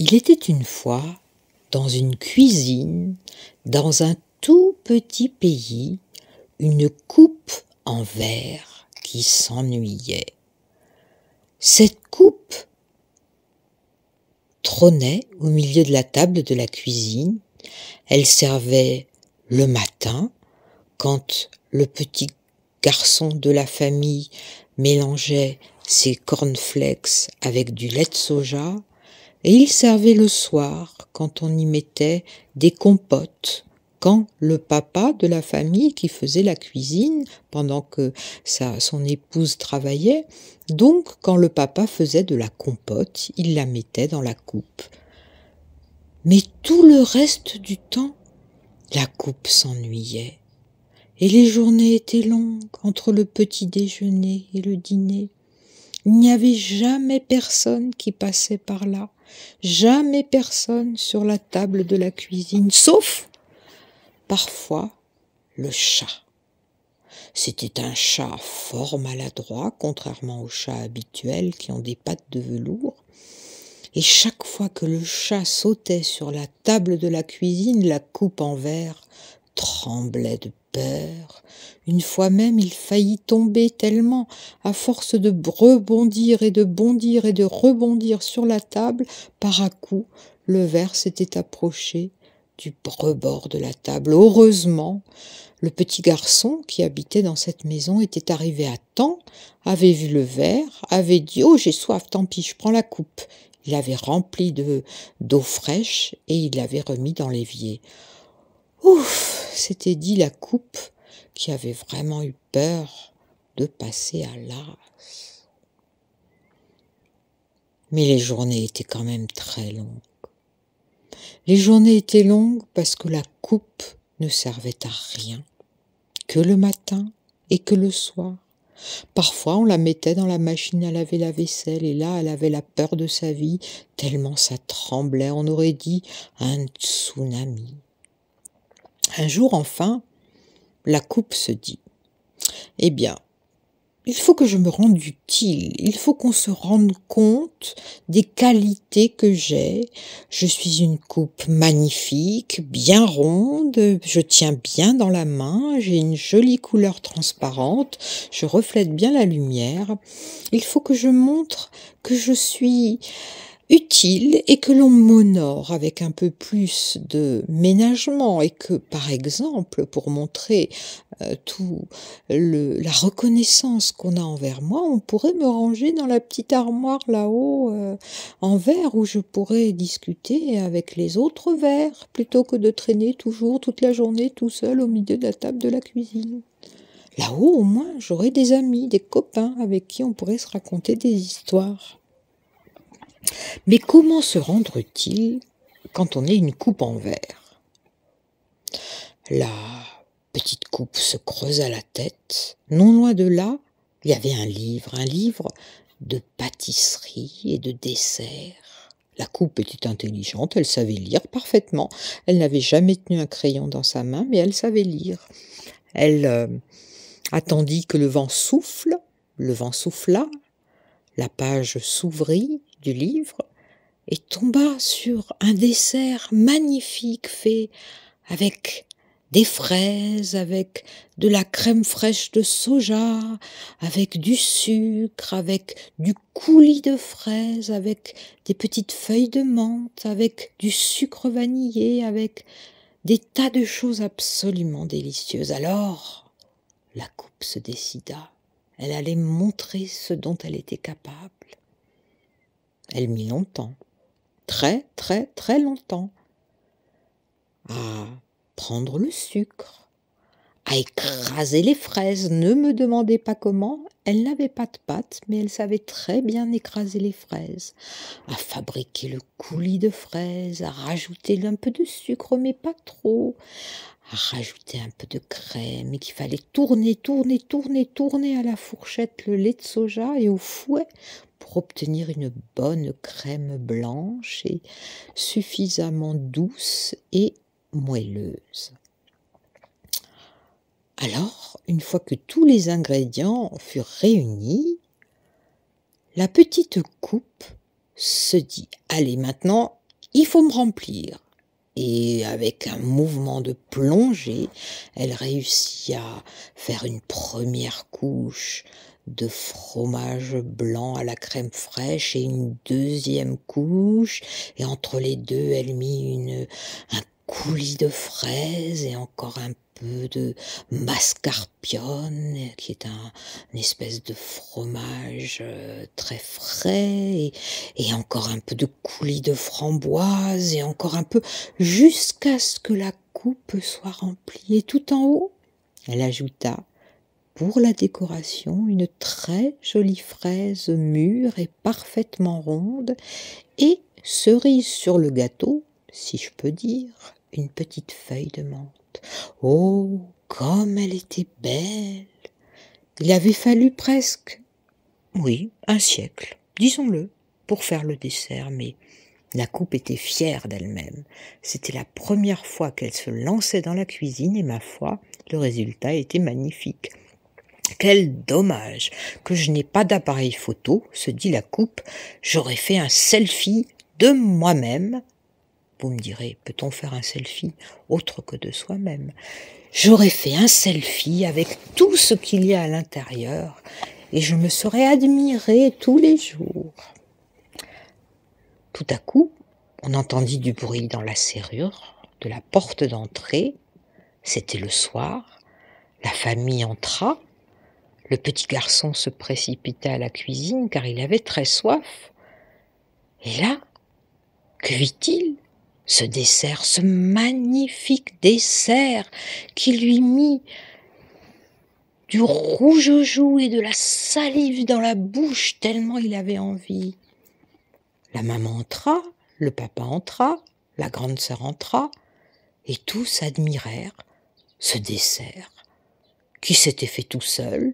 Il était une fois, dans une cuisine, dans un tout petit pays, une coupe en verre qui s'ennuyait. Cette coupe trônait au milieu de la table de la cuisine. Elle servait le matin, quand le petit garçon de la famille mélangeait ses cornflakes avec du lait de soja, et il servait le soir, quand on y mettait des compotes, quand le papa de la famille qui faisait la cuisine pendant que son épouse travaillait, donc quand le papa faisait de la compote, il la mettait dans la coupe. Mais tout le reste du temps, la coupe s'ennuyait. Et les journées étaient longues entre le petit déjeuner et le dîner. Il n'y avait jamais personne qui passait par là, jamais personne sur la table de la cuisine, sauf parfois le chat. C'était un chat fort maladroit, contrairement aux chats habituels qui ont des pattes de velours. Et chaque fois que le chat sautait sur la table de la cuisine, la coupe en verre tremblait de peur. Une fois même, il faillit tomber tellement, à force de rebondir et de bondir et de rebondir sur la table, par à coup, le verre s'était approché du rebord de la table. Heureusement, le petit garçon qui habitait dans cette maison était arrivé à temps, avait vu le verre, avait dit « Oh, j'ai soif, tant pis, je prends la coupe ». Il avait rempli d'eau fraîche et il l'avait remis dans l'évier. Ouf, s'était dit la coupe qui avait vraiment eu peur de passer à l'as. Mais les journées étaient quand même très longues. Les journées étaient longues parce que la coupe ne servait à rien, que le matin et que le soir. Parfois, on la mettait dans la machine à laver la vaisselle et là, elle avait la peur de sa vie, tellement ça tremblait, on aurait dit un tsunami. Un jour, enfin, la coupe se dit « Eh bien, il faut que je me rende utile, il faut qu'on se rende compte des qualités que j'ai. Je suis une coupe magnifique, bien ronde, je tiens bien dans la main, j'ai une jolie couleur transparente, je reflète bien la lumière. Il faut que je montre que je suis utile et que l'on m'honore avec un peu plus de ménagement et que, par exemple, pour montrer la reconnaissance qu'on a envers moi, on pourrait me ranger dans la petite armoire là-haut en verre où je pourrais discuter avec les autres verres plutôt que de traîner toujours toute la journée tout seul au milieu de la table de la cuisine. Là-haut, au moins, j'aurais des amis, des copains avec qui on pourrait se raconter des histoires. Mais comment se rendre utile quand on est une coupe en verre ? La petite coupe se creusa la tête. Non loin de là, il y avait un livre de pâtisserie et de dessert. La coupe était intelligente, elle savait lire parfaitement. Elle n'avait jamais tenu un crayon dans sa main, mais elle savait lire. Elle attendit que le vent souffle, le vent souffla, la page s'ouvrit du livre et tomba sur un dessert magnifique fait avec des fraises, avec de la crème fraîche de soja, avec du sucre, avec du coulis de fraises, avec des petites feuilles de menthe, avec du sucre vanillé, avec des tas de choses absolument délicieuses. Alors, la coupe se décida. Elle allait montrer ce dont elle était capable. Elle mit longtemps, très longtemps, à prendre le sucre, à écraser les fraises. Ne me demandez pas comment, elle n'avait pas de pâte, mais elle savait très bien écraser les fraises, à fabriquer le coulis de fraises, à rajouter un peu de sucre, mais pas trop, à rajouter un peu de crème, et qu'il fallait tourner à la fourchette le lait de soja et au fouet pour obtenir une bonne crème blanche et suffisamment douce et moelleuse. Alors, une fois que tous les ingrédients furent réunis, la petite coupe se dit « Allez, maintenant, il faut me remplir. Et avec un mouvement de plongée, elle réussit à faire une première couche de fromage blanc à la crème fraîche et une deuxième couche, et entre les deux, elle mit un coulis de fraises et encore un peu de mascarpone, qui est une espèce de fromage très frais, et encore un peu de coulis de framboise, et encore un peu, jusqu'à ce que la coupe soit remplie. Et tout en haut, elle ajouta, pour la décoration, une très jolie fraise mûre et parfaitement ronde, et cerise sur le gâteau, si je peux dire, une petite feuille de menthe. Oh, comme elle était belle! Il avait fallu presque, oui, un siècle, disons-le, pour faire le dessert, mais la coupe était fière d'elle-même. C'était la première fois qu'elle se lançait dans la cuisine et, ma foi, le résultat était magnifique. Quel dommage que je n'ai pas d'appareil photo, se dit la coupe, j'aurais fait un selfie de moi-même. Vous me direz, peut-on faire un selfie autre que de soi-même? J'aurais fait un selfie avec tout ce qu'il y a à l'intérieur et je me serais admirée tous les jours. Tout à coup, on entendit du bruit dans la serrure de la porte d'entrée. C'était le soir. La famille entra. Le petit garçon se précipita à la cuisine car il avait très soif. Et là, que vit-il? Ce dessert, ce magnifique dessert qui lui mit du rouge aux joues et de la salive dans la bouche tellement il avait envie. La maman entra, le papa entra, la grande sœur entra, et tous admirèrent ce dessert qui s'était fait tout seul,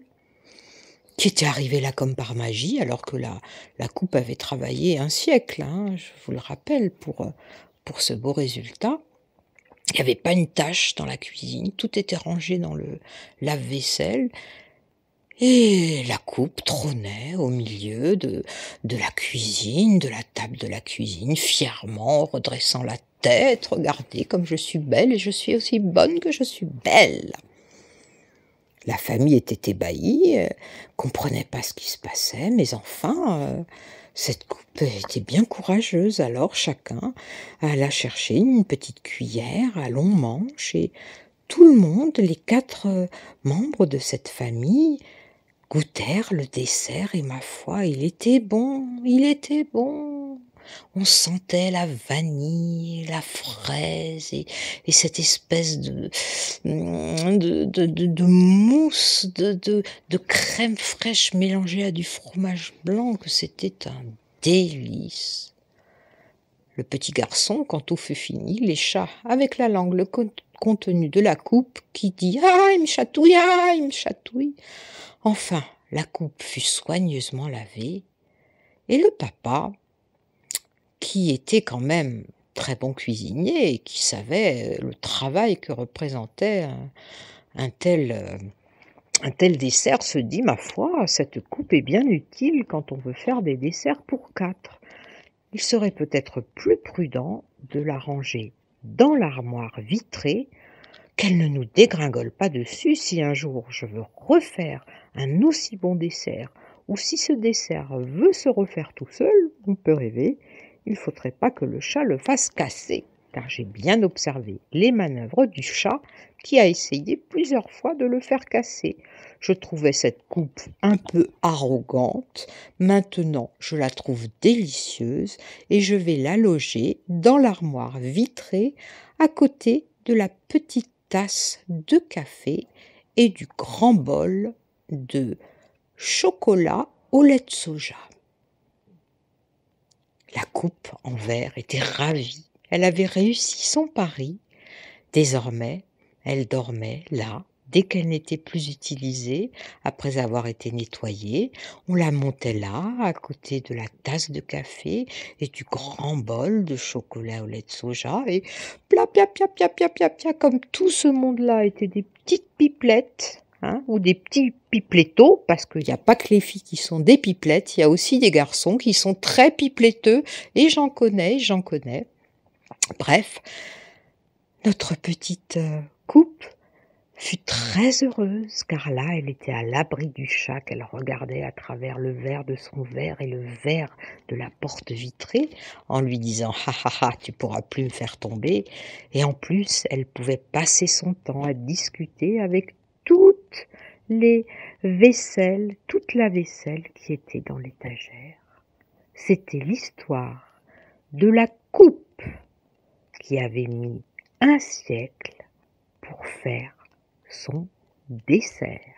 qui était arrivé là comme par magie, alors que la coupe avait travaillé un siècle, je vous le rappelle, pour ce beau résultat. Il n'y avait pas une tache dans la cuisine, tout était rangé dans le lave-vaisselle, et la coupe trônait au milieu de la cuisine, de la table de la cuisine, fièrement redressant la tête. Regardez comme je suis belle, et je suis aussi bonne que je suis belle. La famille était ébahie, comprenait pas ce qui se passait, mais enfin, cette coupe était bien courageuse. Alors chacun alla chercher une petite cuillère à long manche, et tout le monde, les 4 membres de cette famille, goûtèrent le dessert, et ma foi, il était bon, il était bon. On sentait la vanille, la fraise et cette espèce de mousse, de crème fraîche mélangée à du fromage blanc, que c'était un délice. Le petit garçon, quand tout fut fini, lécha avec la langue le contenu de la coupe, qui dit « Ah, il me chatouille, ah, il me chatouille !» Enfin, la coupe fut soigneusement lavée, et le papa, qui était quand même très bon cuisinier et qui savait le travail que représentait un tel dessert, se dit, ma foi, cette coupe est bien utile quand on veut faire des desserts pour 4. Il serait peut-être plus prudent de la ranger dans l'armoire vitrée, qu'elle ne nous dégringole pas dessus si un jour je veux refaire un aussi bon dessert, ou si ce dessert veut se refaire tout seul, on peut rêver. Il ne faudrait pas que le chat le fasse casser, car j'ai bien observé les manœuvres du chat qui a essayé plusieurs fois de le faire casser. Je trouvais cette coupe un peu arrogante. Maintenant, je la trouve délicieuse et je vais la loger dans l'armoire vitrée à côté de la petite tasse de café et du grand bol de chocolat au lait de soja. La coupe en verre était ravie. Elle avait réussi son pari. Désormais, elle dormait là, dès qu'elle n'était plus utilisée, après avoir été nettoyée. On la montait là, à côté de la tasse de café et du grand bol de chocolat au lait de soja. Et pia, pia, pia, pia, pia, pia, pia, comme tout ce monde-là était des petites pipelettes, ou des petits piplettos, parce qu'il n'y a pas que les filles qui sont des pipelettes, il y a aussi des garçons qui sont très pipeletteux, et j'en connais. Bref, notre petite coupe fut très heureuse, car là, elle était à l'abri du chat qu'elle regardait à travers le verre de son verre et le verre de la porte vitrée, en lui disant: «Ha ha ha, tu pourras plus me faire tomber», et en plus, elle pouvait passer son temps à discuter avec toutes les vaisselles, toute la vaisselle qui était dans l'étagère. C'était l'histoire de la coupe qui avait mis un siècle pour faire son dessert.